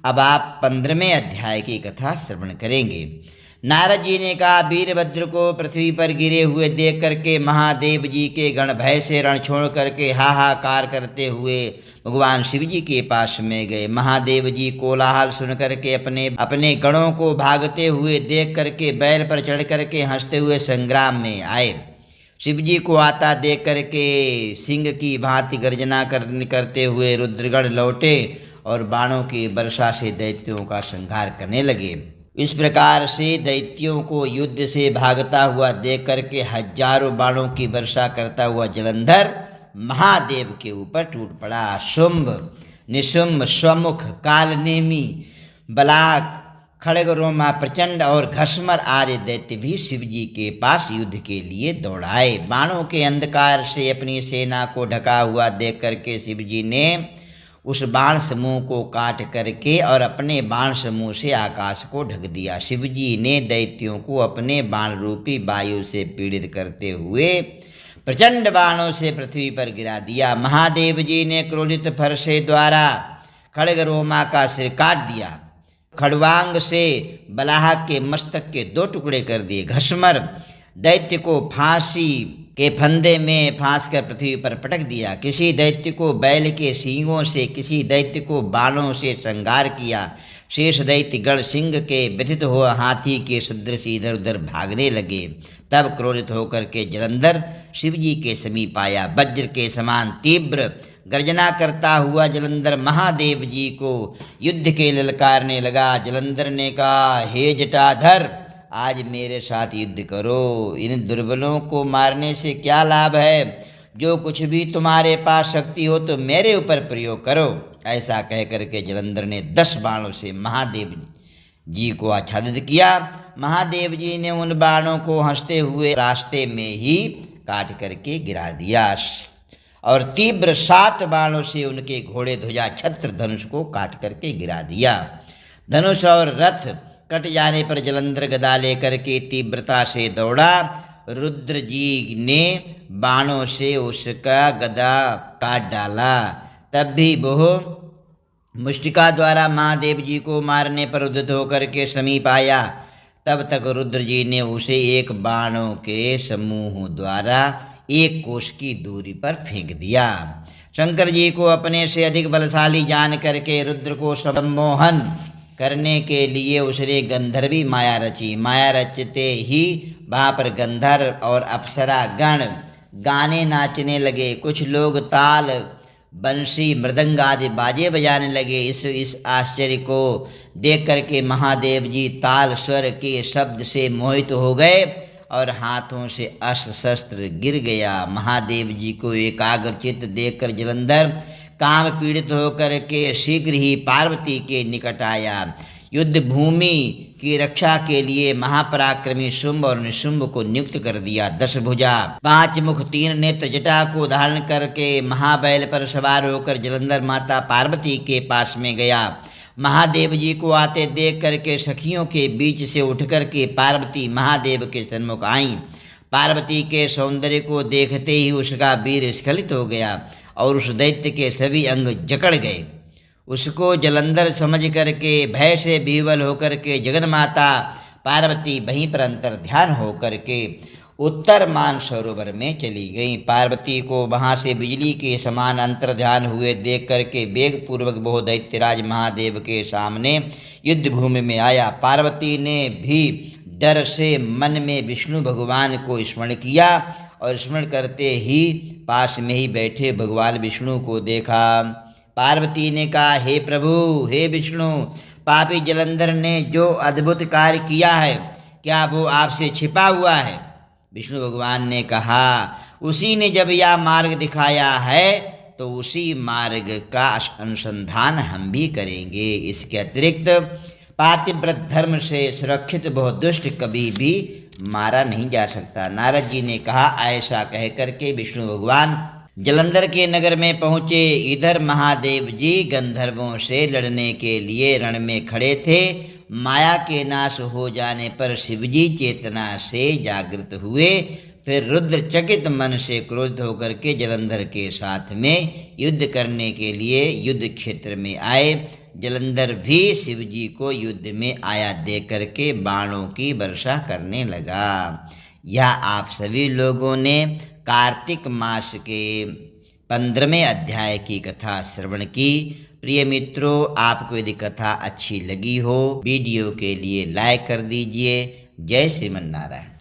अब आप 15वें अध्याय की कथा श्रवण करेंगे। नारद जी ने कहा, वीरभद्र को पृथ्वी पर गिरे हुए देख करके महादेव जी के गण भय से रण छोड़ करके हाहाकार करते हुए भगवान शिव जी के पास में गए। महादेव जी कोलाहल सुन करके अपने अपने गणों को भागते हुए देख करके बैल पर चढ़ करके हंसते हुए संग्राम में आए। शिव जी को आता देख करके सिंह की भांति गर्जना करते हुए रुद्रगण लौटे और बाणों की वर्षा से दैत्यों का संहार करने लगे। इस प्रकार से दैत्यों को युद्ध से भागता हुआ देख करके हजारों बाणों की वर्षा करता हुआ जलंधर महादेव के ऊपर टूट पड़ा। शुंभ, निशुंभ, स्वमुख, कालनेमी, बलाक, खड़गरोमा, प्रचंड और घसमर आदि दैत्य भी शिव जी के पास युद्ध के लिए दौड़ाए। बाणों के अंधकार से अपनी सेना को ढका हुआ देख करके शिव जी ने उस बाण समूह को काट करके और अपने बाण समूह से आकाश को ढक दिया। शिव जी ने दैत्यों को अपने बाण रूपी वायु से पीड़ित करते हुए प्रचंड बाणों से पृथ्वी पर गिरा दिया। महादेव जी ने क्रोधित फरसे द्वारा खड़गरोमा का सिर काट दिया। खड़वांग से बलाह के मस्तक के 2 टुकड़े कर दिए। घसमर दैत्य को फांसी के फंदे में फांस कर पृथ्वी पर पटक दिया। किसी दैत्य को बैल के सींगों से, किसी दैत्य को बाणों से संहार किया। शेष दैत्य गण सिंह के व्यथित हुआ हाथी के सदृश इधर उधर भागने लगे। तब क्रोधित होकर के जलंधर शिव जी के समीप आया। वज्र के समान तीव्र गर्जना करता हुआ जलंधर महादेव जी को युद्ध के ललकारने लगा। जलंधर ने कहा, हे जटाधर, आज मेरे साथ युद्ध करो। इन दुर्बलों को मारने से क्या लाभ है? जो कुछ भी तुम्हारे पास शक्ति हो तो मेरे ऊपर प्रयोग करो। ऐसा कह करके जलंधर ने 10 बाणों से महादेव जी को आच्छादित किया। महादेव जी ने उन बाणों को हंसते हुए रास्ते में ही काट करके गिरा दिया और तीव्र 7 बाणों से उनके घोड़े ध्वजा छत्र धनुष को काट करके गिरा दिया। धनुष और रथ कट जाने पर जलंधर गदा लेकर के तीव्रता से दौड़ा। रुद्र जी ने बाणों से उसका गदा काट डाला। तब भी वह मुष्टिका द्वारा महादेव जी को मारने पर उद्यत होकर के समीप आया। तब तक रुद्र जी ने उसे एक बाणों के समूह द्वारा 1 कोश की दूरी पर फेंक दिया। शंकर जी को अपने से अधिक बलशाली जान करके रुद्र को सम्मोहन करने के लिए उसने गंधर्वी माया रची। माया रचते ही वहाँ पर गंधर्व और अप्सरा गण गाने नाचने लगे। कुछ लोग ताल, बंसी, मृदंग आदि बाजे बजाने लगे। इस आश्चर्य को देख करके महादेव जी ताल स्वर के शब्द से मोहित हो गए और हाथों से अस्त्र शस्त्र गिर गया। महादेव जी को एकाग्रचित्त देखकर जलंधर काम पीड़ित होकर के शीघ्र ही पार्वती के निकट आया। युद्ध भूमि की रक्षा के लिए महापराक्रमी शुंभ और निशुंभ को नियुक्त कर दिया। 10 भुजा, 5 मुख, 3 नेत्र जटा को धारण करके महाबैल पर सवार होकर जलंधर माता पार्वती के पास में गया। महादेव जी को आते देख करके सखियों के बीच से उठ करके पार्वती महादेव के सन्मुख आईं। पार्वती के सौंदर्य को देखते ही उसका वीर स्खलित हो गया और उस दैत्य के सभी अंग जकड़ गए। उसको जलंधर समझ करके भय से विह्वल होकर के जगन्माता पार्वती वहीं पर अंतर ध्यान होकर के उत्तर मानसरोवर में चली गई। पार्वती को वहाँ से बिजली के समान अंतर ध्यान हुए देख करके वेग पूर्वक वह दैत्यराज महादेव के सामने युद्ध भूमि में आया। पार्वती ने भी डर से मन में विष्णु भगवान को स्मरण किया और स्मरण करते ही पास में ही बैठे भगवान विष्णु को देखा। पार्वती ने कहा, हे प्रभु, हे विष्णु, पापी जलंधर ने जो अद्भुत कार्य किया है, क्या वो आपसे छिपा हुआ है? विष्णु भगवान ने कहा, उसी ने जब यह मार्ग दिखाया है तो उसी मार्ग का अनुसंधान हम भी करेंगे। इसके अतिरिक्त पातिव्रत धर्म से सुरक्षित बहुत दुष्ट कभी भी मारा नहीं जा सकता। नारद जी ने कहा। ऐसा कह करके विष्णु भगवान जलंधर के नगर में पहुँचे। इधर महादेव जी गंधर्वों से लड़ने के लिए रण में खड़े थे। माया के नाश हो जाने पर शिवजी चेतना से जागृत हुए। फिर रुद्र चकित मन से क्रोध होकर के जलंधर के साथ में युद्ध करने के लिए युद्ध क्षेत्र में आए। जलंधर भी शिव जी को युद्ध में आया देख करके बाणों की वर्षा करने लगा। यह आप सभी लोगों ने कार्तिक मास के 15वें अध्याय की कथा श्रवण की। प्रिय मित्रों, आपको यदि कथा अच्छी लगी हो वीडियो के लिए लाइक कर दीजिए। जय श्रीमन नारायण।